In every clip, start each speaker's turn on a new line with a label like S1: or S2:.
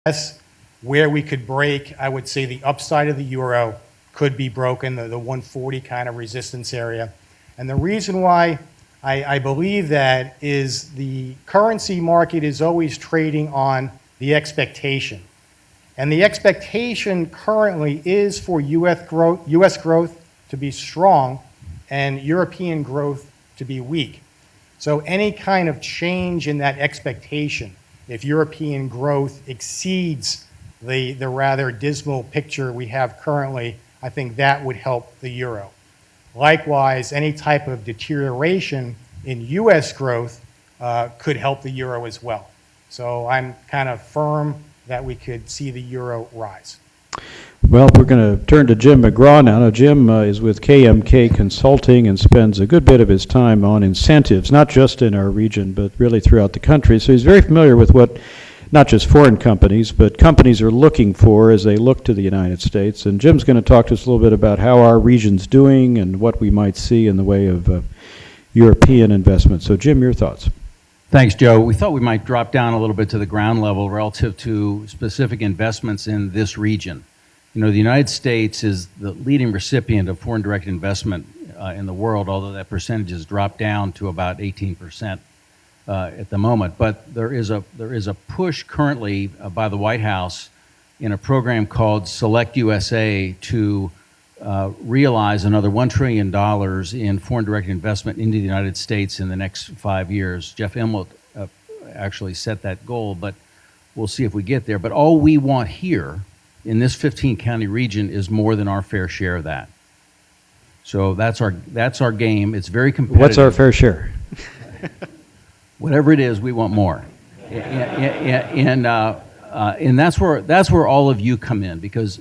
S1: That's where we could break. I would say the upside of the euro could be broken, the 140 kind of resistance area. And the reason why I believe that is the currency market is always trading on the expectation. And the expectation currently is for US growth to be strong and European growth to be weak. So any kind of change in that expectation, if European growth exceeds the rather dismal picture we have currently, I think that would help the euro. Likewise, any type of deterioration in US growth could help the euro as well. So I'm kind of firm that we could see the euro rise.
S2: Well, we're going to turn to Jim McGraw now. Now, Jim is with KMK Consulting and spends a good bit of his time on incentives, not just in our region, but really throughout the country. So he's very familiar with what not just foreign companies, but companies are looking for as they look to the United States. And Jim's going to talk to us a little bit about how our region's doing and what we might see in the way of European investment. So, Jim, your thoughts.
S3: Thanks, Joe. We thought we might drop down a little bit to the ground level relative to specific investments in this region. You know, the United States is the leading recipient of foreign direct investment in the world, although that percentage has dropped down to about 18% at the moment. But there is a push currently by the White House in a program called Select USA to realize another $1 trillion in foreign direct investment into the United States in the next 5 years. Jeff Immelt actually set that goal, but we'll see if we get there. But all we want here in this 15-county region is more than our fair share of that. So that's our game. It's very competitive.
S2: What's our fair share?
S3: Whatever it is, we want more. And that's where all of you come in, because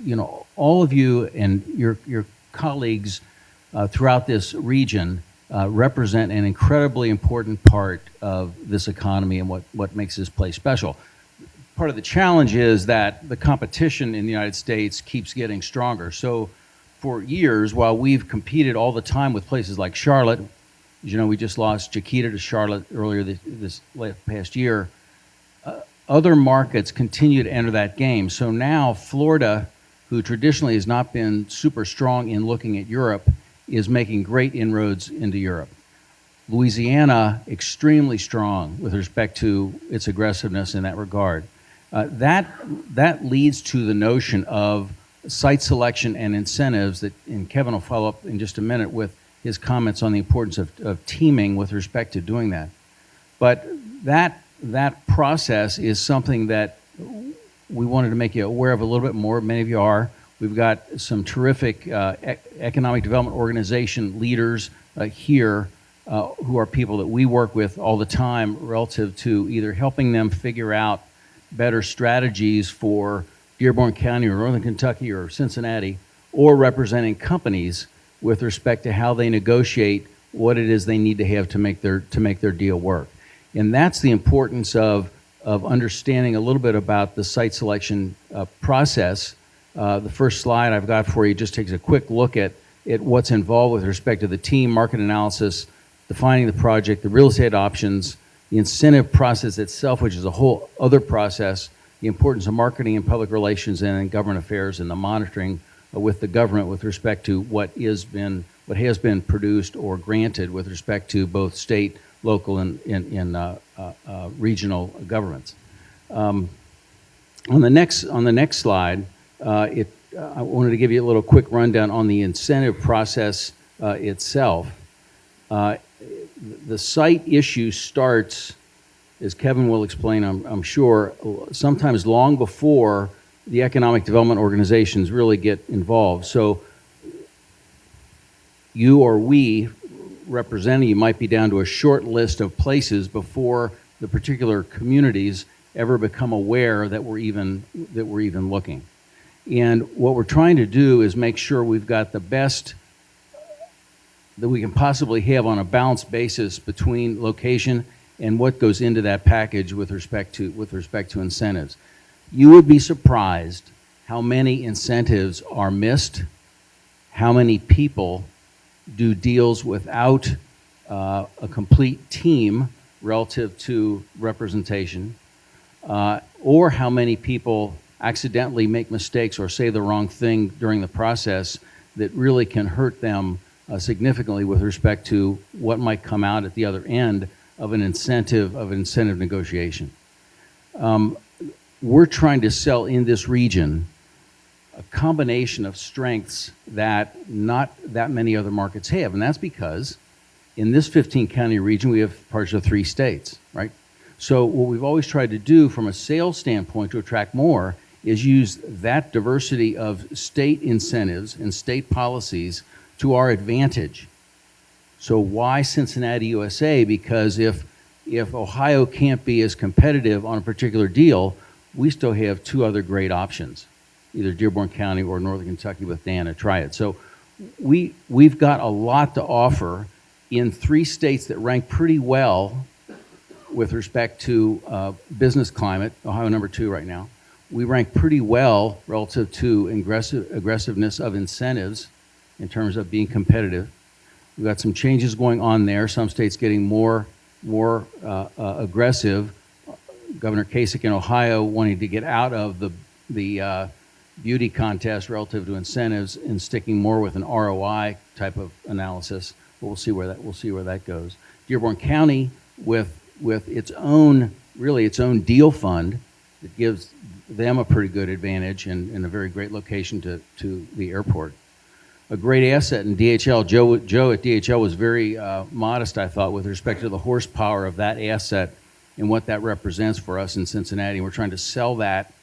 S3: you know all of you and your colleagues throughout this region represent an incredibly important part of this economy and what makes this place special. Part of the challenge is that the competition in the United States keeps getting stronger. So for years, while we've competed all the time with places like Charlotte, as you know, we just lost Chiquita to Charlotte earlier this past year, other markets continue to enter that game. So now Florida, who traditionally has not been super strong in looking at Europe, is making great inroads into Europe. Louisiana, extremely strong with respect to its aggressiveness in that regard. That leads to the notion of site selection and incentives that, and Kevin will follow up in just a minute with his comments on the importance of teaming with respect to doing that. But that process is something that we wanted to make you aware of a little bit more. Many of you are. We've got some terrific economic development organization leaders here who are people that we work with all the time relative to either helping them figure out better strategies for Dearborn County or Northern Kentucky or Cincinnati, or representing companies with respect to how they negotiate what it is they need to have to make their deal work. And that's the importance of understanding a little bit about the site selection process. The first slide I've got for you just takes a quick look at what's involved with respect to the team, market analysis, defining the project, the real estate options, the incentive process itself, which is a whole other process, the importance of marketing and public relations and government affairs, and the monitoring with the government with respect to what has been produced or granted with respect to both state, local, and regional governments. On the next slide, I wanted to give you a little quick rundown on the incentive process itself. The site issue starts, as Kevin will explain, I'm sure, sometimes long before the economic development organizations really get involved. So you or we representing you might be down to a short list of places before the particular communities ever become aware that we're even looking. And what we're trying to do is make sure we've got the best that we can possibly have on a balanced basis between location and what goes into that package with respect to incentives. You would be surprised how many incentives are missed, how many people do deals without a complete team relative to representation. or how many people accidentally make mistakes or say the wrong thing during the process that really can hurt them significantly with respect to what might come out at the other end of an incentive negotiation. We're trying to sell in this region a combination of strengths that not that many other markets have, and that's because in this 15-county region we have parts of 3 states, right? So what we've always tried to do from a sales standpoint to attract more is use that diversity of state incentives and state policies to our advantage. So why Cincinnati, USA? Because if Ohio can't be as competitive on a particular deal, we still have 2 other great options, either Dearborn County or Northern Kentucky with Dan to try it. So we've got a lot to offer in 3 states that rank pretty well with respect to business climate. Ohio number 2 right now. We rank pretty well relative to aggressiveness of incentives in terms of being competitive. We've got some changes going on there. Some states getting more aggressive. Governor Kasich in Ohio wanting to get out of the beauty contest relative to incentives and sticking more with an ROI type of analysis. But we'll see where that goes. Dearborn County with its own deal fund that gives them a pretty good advantage and a very great location to the airport. A great asset in DHL. Joe at DHL was very modest, I thought, with respect to the horsepower of that asset and what that represents for us in Cincinnati. And we're trying to sell that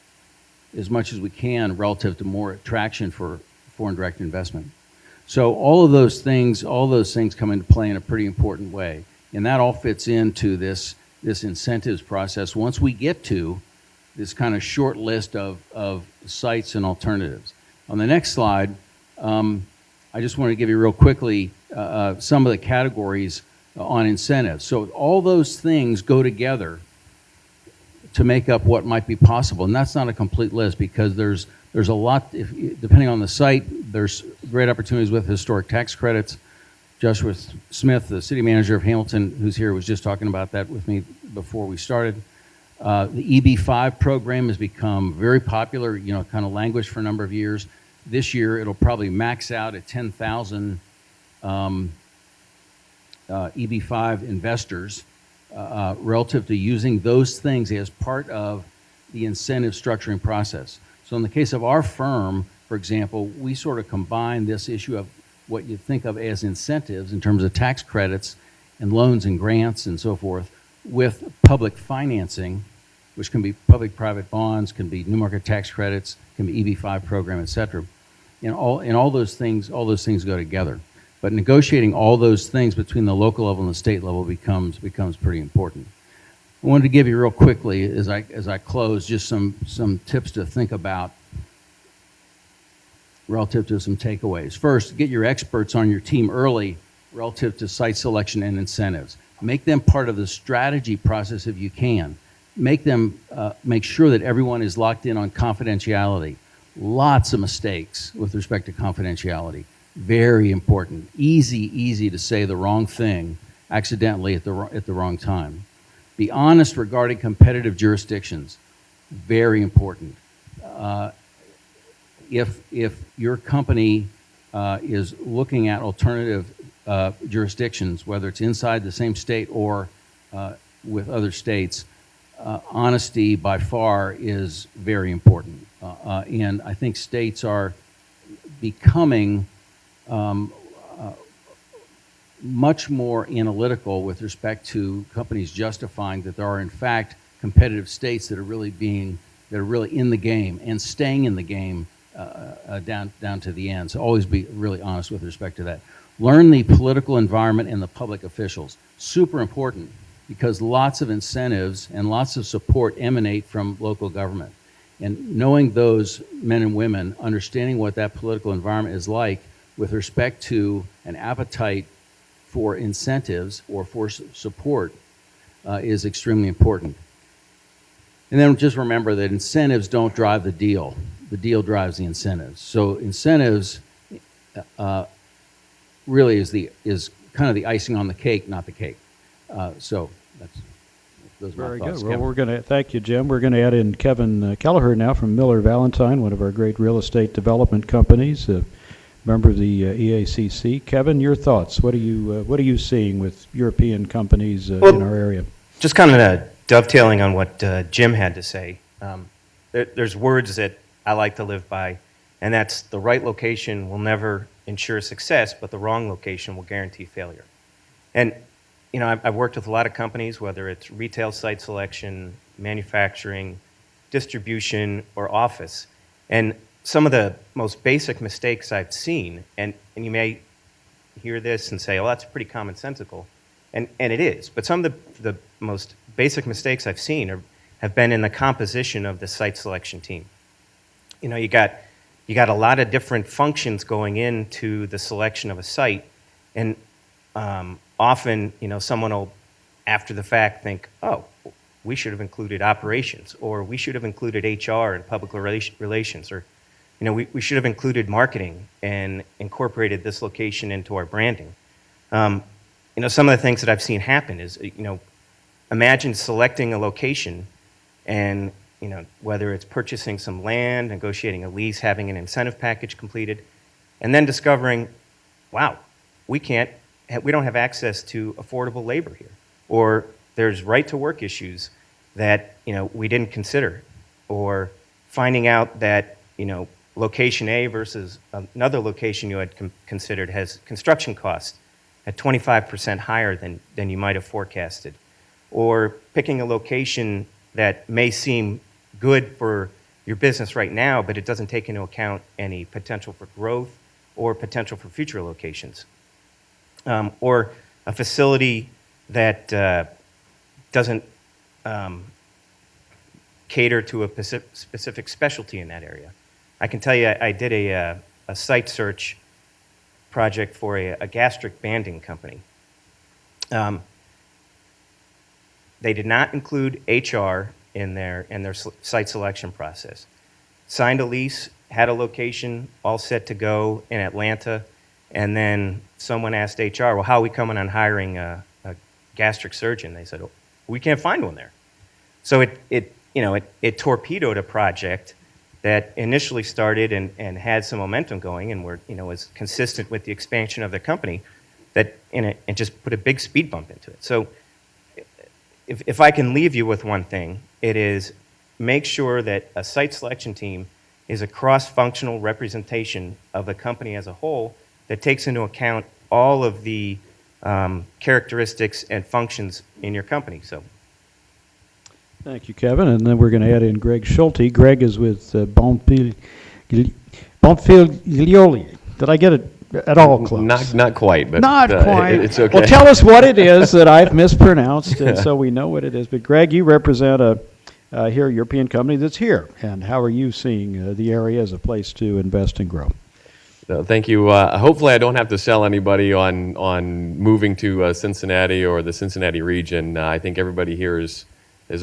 S3: as much as we can relative to more attraction for foreign direct investment. So all those things come into play in a pretty important way. And that all fits into this incentives process once we get to this kind of short list of sites and alternatives. On the next slide, I just want to give you real quickly some of the categories on incentives. So all those things go together to make up what might be possible. And that's not a complete list because there's a lot, depending on the site, there's great opportunities with historic tax credits. Joshua Smith, the city manager of Hamilton, who's here, was just talking about that with me before we started. The EB5 program has become very popular, kind of languished for a number of years. This year, it'll probably max out at 10,000 EB5 investors relative to using those things as part of the incentive structuring process. So in the case of our firm, for example, we sort of combine this issue of what you think of as incentives in terms of tax credits and loans and grants and so forth with public financing, which can be public-private bonds, can be new market tax credits, can be EB5 program, et cetera. And all those things go together. But negotiating all those things between the local level and the state level becomes pretty important. I wanted to give you real quickly, as I close, just some tips to think about relative to some takeaways. First, get your experts on your team early relative to site selection and incentives. Make them part of the strategy process if you can. Make sure that everyone is locked in on confidentiality. Lots of mistakes with respect to confidentiality. Very important. Easy to say the wrong thing accidentally at the wrong time. Be honest regarding competitive jurisdictions. Very important. If your company is looking at alternative jurisdictions, whether it's inside the same state or with other states, honesty by far is very important. And I think states are becoming much more analytical with respect to companies justifying that there are in fact competitive states that are really in the game and staying in the game down to the end. So always be really honest with respect to that. Learn the political environment and the public officials. Super important because lots of incentives and lots of support emanate from local government. And knowing those men and women, understanding what that political environment is like with respect to an appetite for incentives or for support is extremely important. And then just remember that incentives don't drive the deal. The deal drives the incentives. So incentives really is kind of the icing on the cake, not the cake. So those are my
S2: Very
S3: thoughts.
S2: good. Well,
S3: Kevin.
S2: we're going to thank you, Jim. We're going to add in Kevin Kelleher now from Miller Valentine, one of our great real estate development companies, a member of the EACC. Kevin, your thoughts? What are you seeing with European companies in our area?
S4: Just kind of dovetailing on what Jim had to say, there's words that I like to live by, and that's the right location will never ensure success, but the wrong location will guarantee failure. And, you know, I've worked with a lot of companies, whether it's retail site selection, manufacturing, distribution, or office. And some of the most basic mistakes I've seen, and you may hear this and say, oh, that's pretty commonsensical, and it is. But some of the most basic mistakes I've seen have been in the composition of the site selection team. You know, you got a lot of different functions going into the selection of a site, and often, you know, someone will, after the fact, think, oh, we should have included operations, or we should have included HR and public relations, or, you know, we should have included marketing and incorporated this location into our branding. You know, some of the things that I've seen happen is, you know, imagine selecting a location and, you know, whether it's purchasing some land, negotiating a lease, having an incentive package completed, and then discovering, wow, we don't have access to affordable labor here, or there's right-to-work issues that, you know, we didn't consider, or finding out that, you know, location A versus another location you had considered has construction costs at 25% higher than you might have forecasted, or picking a location that may seem good for your business right now, but it doesn't take into account any potential for growth or potential for future locations. Or a facility that doesn't cater to a specific specialty in that area. I can tell you I did a site search project for a gastric banding company. They did not include HR in their site selection process. Signed a lease, had a location all set to go in Atlanta, and then someone asked HR, well, how are we coming on hiring a gastric surgeon? They said, oh, we can't find one there. So it torpedoed a project that initially started and had some momentum going and was consistent with the expansion of the company, and just put a big speed bump into it. So if I can leave you with one thing, it is make sure that a site selection team is a cross-functional representation of the company as a whole that takes into account all of the characteristics and functions in your company. So,
S2: Thank you, Kevin. And then we're going to add in Greg Schulte. Greg is with Bonfilioli. Did I get it at all close?
S5: Not quite, but
S2: Not quite.
S5: It's okay.
S2: Well, tell us what it is that I've mispronounced, and so we know what it is. But Greg, you represent a European company that's here, and how are you seeing the area as a place to invest and grow?
S5: No, thank you. Hopefully, I don't have to sell anybody on moving to Cincinnati or the Cincinnati region. I think everybody here has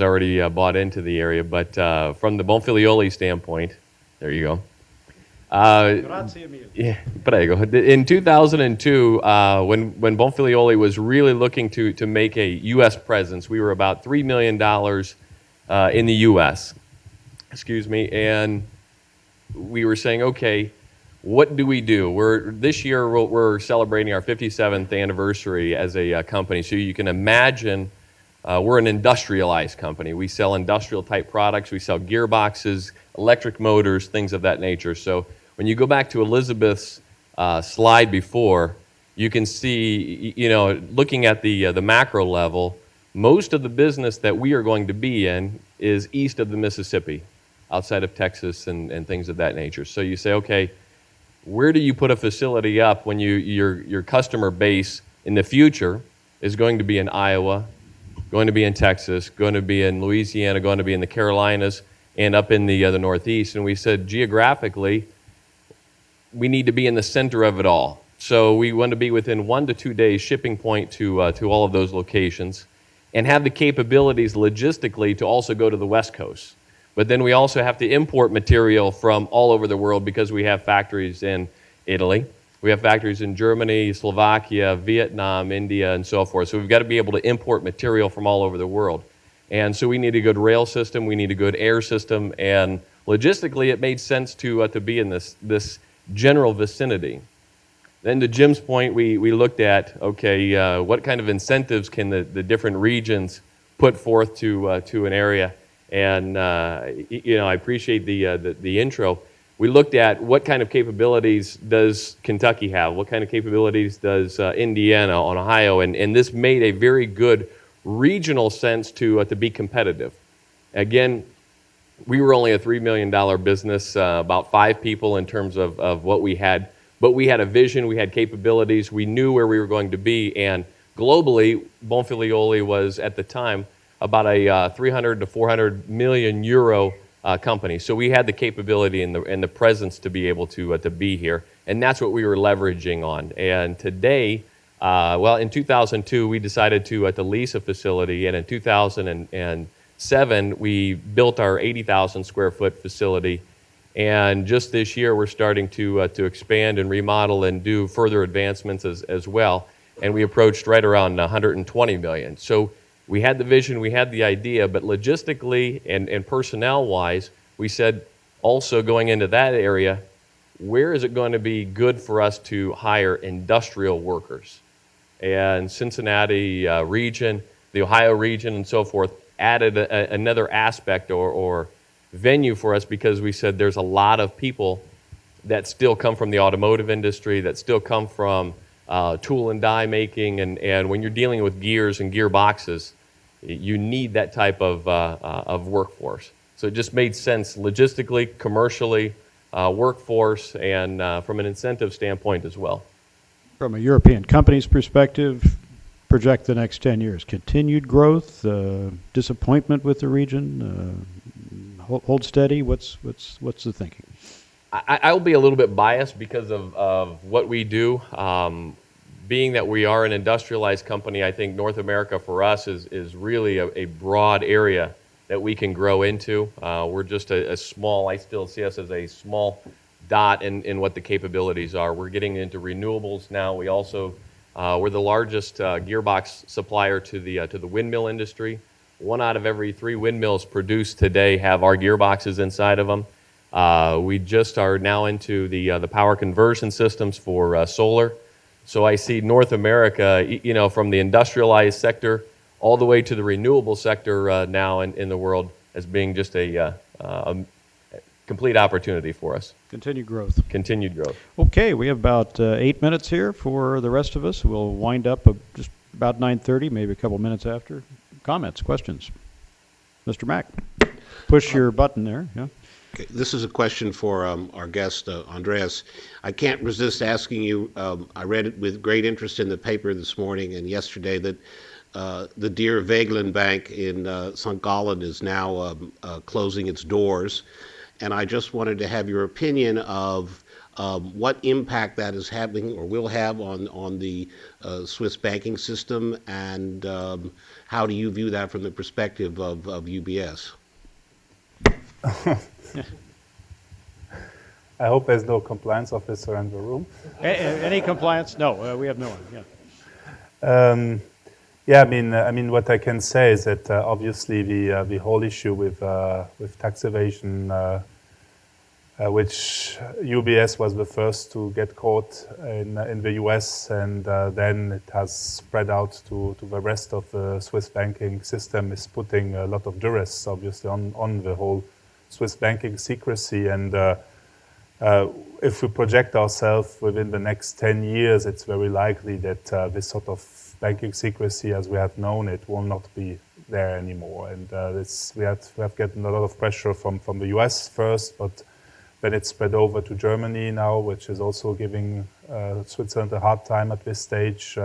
S5: already bought into the area. But from the Bonfilioli standpoint, there you go. Yeah, prego. In 2002, when Bonfilioli was really looking to make a U.S. presence, we were about $3 million in the U.S. And we were saying, okay, what do we do? This year we're celebrating our 57th anniversary as a company. So you can imagine we're an industrialized company. We sell industrial type products. We sell gearboxes, electric motors, things of that nature. So when you go back to Elizabeth's slide before, you can see, looking at the macro level, most of the business that we are going to be in is east of the Mississippi, outside of Texas and things of that nature. So you say, okay, where do you put a facility up when your customer base in the future is going to be in Iowa, going to be in Texas, going to be in Louisiana, going to be in the Carolinas, and up in the Northeast? And we said, geographically, we need to be in the center of it all. So we want to be within 1 to 2 days shipping point to all of those locations, and have the capabilities logistically to also go to the West Coast. But then we also have to import material from all over the world because we have factories in Italy, we have factories in Germany, Slovakia, Vietnam, India, and so forth. So we've got to be able to import material from all over the world. And so we need a good rail system, we need a good air system, and logistically it made sense to be in this general vicinity. Then to Jim's point, we looked at, okay, what kind of incentives can the different regions put forth to an area? And I appreciate the intro. We looked at what kind of capabilities does Kentucky have? What kind of capabilities does Indiana, Ohio? And this made a very good regional sense to be competitive. Again, we were only a $3 million business, about 5 people in terms of what we had. But we had a vision, we had capabilities, we knew where we were going to be. And globally, Bonfilioli was, at the time, about a 300 to 400 million euro company. So we had the capability and the presence to be able to be here. And that's what we were leveraging on. And today, in 2002, we decided to lease a facility. And in 2007, we built our 80,000 square foot facility. And just this year, we're starting to expand and remodel and do further advancements as well. And we approached right around 120 million. So we had the vision, we had the idea, but logistically and personnel-wise, we said also going into that area, where is it going to be good for us to hire industrial workers? And Cincinnati region, the Ohio region, and so forth added another aspect or venue for us, because we said there's a lot of people that still come from the automotive industry, that still come from tool and die making, and when you're dealing with gears and gearboxes, you need that type of workforce. So it just made sense logistically, commercially, workforce, and from an incentive standpoint as well.
S2: From a European company's perspective, project the next 10 years. Continued growth, disappointment with the region, hold steady. What's the thinking?
S5: I'll be a little bit biased because of what we do. Being that we are an industrialized company, I think North America for us is really a broad area that we can grow into. We're just a small, I still see us as a small dot in what the capabilities are. We're getting into renewables now. We also, we're the largest gearbox supplier to the windmill industry. 1 out of every 3 windmills produced today have our gearboxes inside of them. We just are now into the power conversion systems for solar. So I see North America, from the industrialized sector all the way to the renewable sector now in the world as being just a complete opportunity for us.
S2: Continued growth.
S5: Continued growth.
S2: Okay, we have about 8 minutes here for the rest of us. We'll wind up just about 9:30, maybe a couple minutes after. Comments, questions? Mr. Mack, push your button there. Yeah.
S6: Okay, this is a question for our guest, Andreas. I can't resist asking you, I read it with great interest in the paper this morning and yesterday that the Dear Vageland Bank in St. Gallen is now closing its doors. And I just wanted to have your opinion of what impact that is having or will have on the Swiss banking system, and how do you view that from the perspective of UBS?
S7: I hope there's no compliance officer in the room.
S2: Any compliance? No, we have no one. Yeah.
S7: Yeah, I mean, what I can say is that obviously the whole issue with tax evasion, which UBS was the first to get caught in the US, and then it has spread out to the rest of the Swiss banking system, is putting a lot of duress, obviously, on the whole Swiss banking secrecy. And if we project ourselves within the next 10 years, it's very likely that this sort of banking secrecy as we have known it will not be there anymore. And we have gotten a lot of pressure from the US first, but then it's spread over to Germany now, which is also giving Switzerland a hard time at this stage.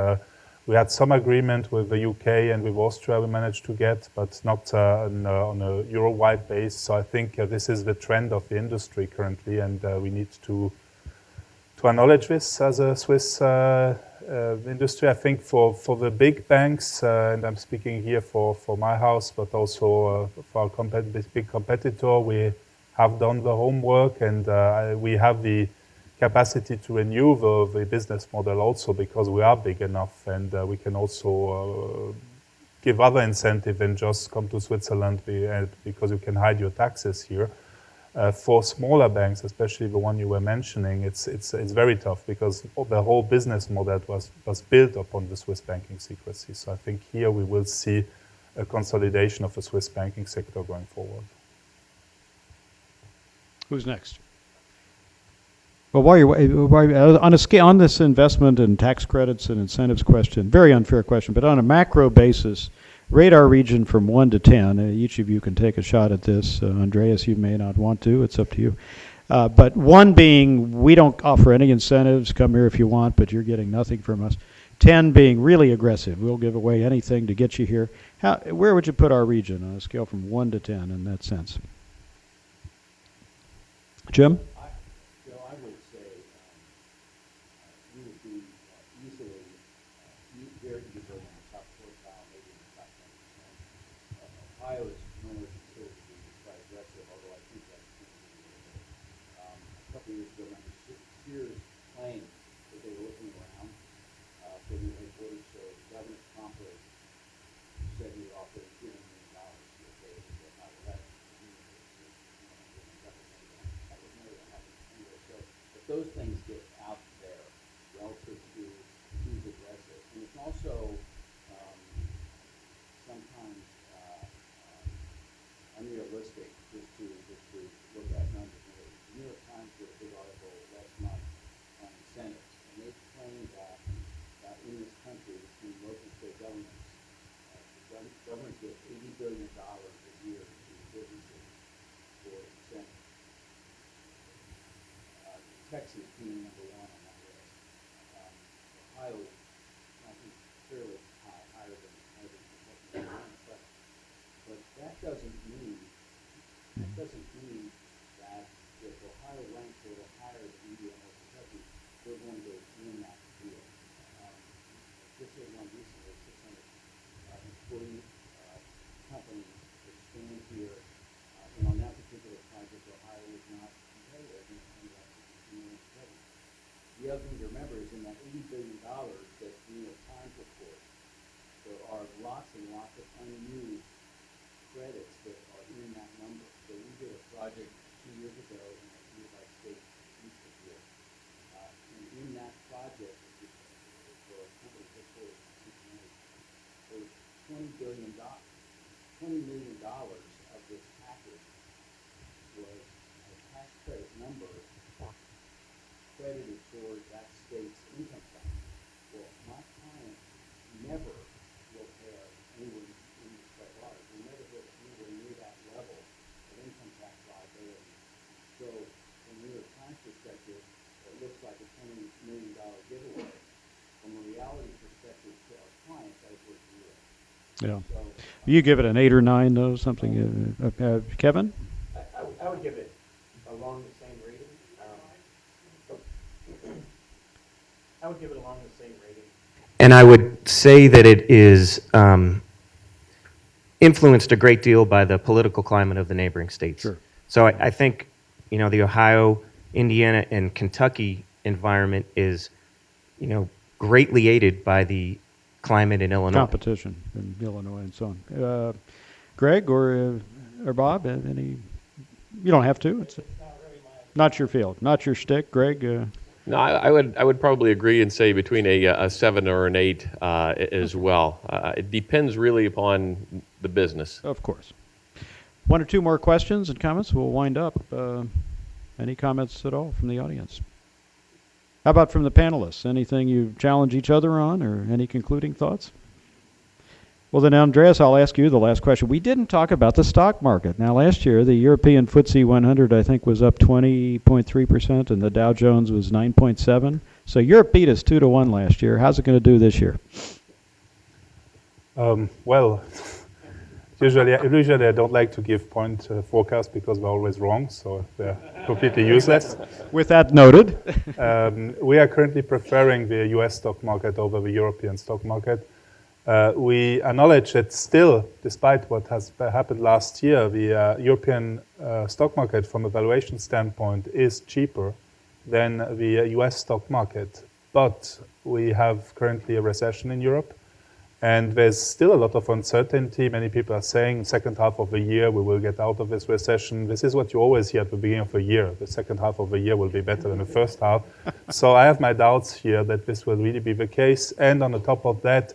S7: We had some agreement with the UK and with Austria we managed to get, but not on a Euro-wide base. So I think this is the trend of the industry currently, and we need to acknowledge this as a Swiss industry. I think for the big banks, and I'm speaking here for my house, but also for our big competitor, we have done the homework, and we have the capacity to renew the business model also, because we are big enough, and we can also give other incentive than just come to Switzerland because you can hide your taxes here. For smaller banks, especially the one you were mentioning, it's very tough because the whole business model was built upon the Swiss banking secrecy. So I think here we will see a consolidation of the Swiss banking sector going forward.
S2: Who's next? Well, on a scale, on this investment and tax credits and incentives question, very unfair question, but on a macro basis, rate our region from 1 to 10. Each of you can take a shot at this. Andreas, you may not want to. It's up to you. But 1 being, we don't offer any incentives. Come here if you want, but you're getting nothing from us. 10 being really aggressive. We'll give away anything to get you here. Where would you put our region on a scale from 1 to 10 in that sense? Jim?
S3: I would say we would be easily, very easily in the top quartile, maybe in the top 10%. Ohio is normally considered to be quite aggressive, although I think that's changing a little bit. A couple years ago, remember Sears claimed that they were looking around for new headquarters, so Governor promptly said he would offer $200 million if they would not elect. If those things get out there relative to who's aggressive, and it's also sometimes unrealistic just to look at numbers. The New York Times did a big article last month on incentives, and they claimed that in this country, between local and state governments, the government gives $80 billion a year to businesses for incentives. Texas being number 1 on that list. Ohio is, I think, fairly higher than Kentucky. But that doesn't mean that if Ohio ranks a little higher than Indiana or Kentucky, we're going to win that deal. Just as one recently, 600 employee companies expand here, and on that particular project, Ohio was not competitive. The other thing to remember is in that $80 billion that the New York Times reports, there are lots and lots of unused credits that are in that number. So we did a project 2 years ago in a nearby state east of here. And in that project, for a company headquartered in Cincinnati, there was $20 million of this package was a tax credit number credited toward that state's income tax. Well, my client never will have anywhere quite large. Will never hit anywhere near that level of income tax liability. So, from the New York Times perspective, it looks like a $20 million giveaway. From a reality perspective to our clients, that is worth zero.
S2: Yeah.
S3: So,
S2: You give it an 8 or 9, though, something. Kevin?
S8: I would give it along the same rating. I would give it along the same rating.
S4: And I would say that it is influenced a great deal by the political climate of the neighboring states.
S2: Sure.
S4: So I think, the Ohio, Indiana, and Kentucky environment is, greatly aided by the climate in Illinois.
S2: Competition in Illinois and so on. Greg or Bob, any? You don't have to. It's not your field, not your shtick. Greg?
S5: No, I would probably agree and say between a 7 or an 8 as well. It depends really upon the business.
S2: Of course. 1 or 2 more questions and comments. We'll wind up. Any comments at all from the audience? How about from the panelists? Anything you challenge each other on, or any concluding thoughts? Well, then, Andreas, I'll ask you the last question. We didn't talk about the stock market. Now, last year, the European FTSE 100, I think, was up 20.3%, and the Dow Jones was 9.7%. So Europe beat us 2-1 last year. How's it going to do this year?
S7: Well, usually I don't like to give point forecasts because we're always wrong, so they're completely useless.
S2: With that noted.
S7: We are currently preferring the US stock market over the European stock market. We acknowledge that still, despite what has happened last year, the European stock market from a valuation standpoint is cheaper than the US stock market. But we have currently a recession in Europe. And there's still a lot of uncertainty. Many people are saying second half of the year we will get out of this recession. This is what you always hear at the beginning of the year. The second half of the year will be better than the first half. So I have my doubts here that this will really be the case. And on the top of that,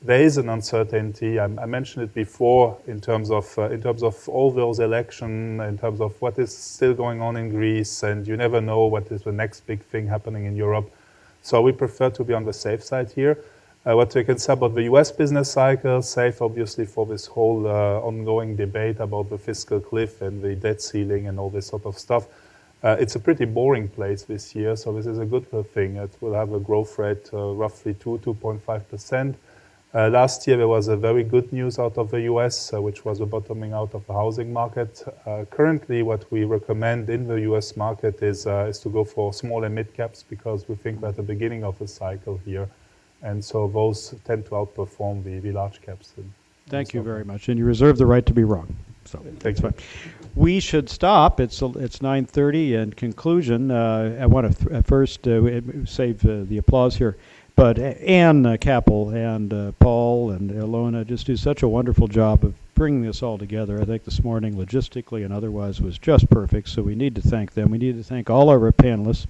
S7: there is an uncertainty. I mentioned it before in terms of all those elections, in terms of what is still going on in Greece, and you never know what is the next big thing happening in Europe. So we prefer to be on the safe side here. What we can say about the US business cycle, safe obviously for this whole ongoing debate about the fiscal cliff and the debt ceiling and all this sort of stuff. It's a pretty boring place this year, so this is a good thing. It will have a growth rate roughly 2.5%. Last year there was a very good news out of the US, which was the bottoming out of the housing market. Currently what we recommend in the US market is to go for small and mid caps, because we think we're at the beginning of a cycle here. And so those tend to outperform the large caps.
S2: Thank you very much. And you reserve the right to be wrong. So that's fine. We should stop. It's 9:30. In conclusion, I want to first save the applause here. But Ann Capel and Paul and Ilona just do such a wonderful job of bringing this all together. I think this morning, logistically and otherwise, was just perfect. So we need to thank them. We need to thank all our panelists.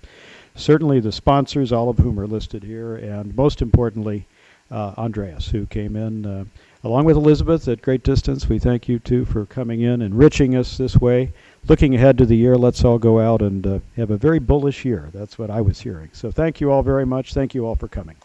S2: Certainly the sponsors, all of whom are listed here, and most importantly, Andreas, who came in, along with Elizabeth at great distance. We thank you, too, for coming in, enriching us this way. Looking ahead to the year, let's all go out and have a very bullish year. That's what I was hearing. So thank you all very much. Thank you all for coming.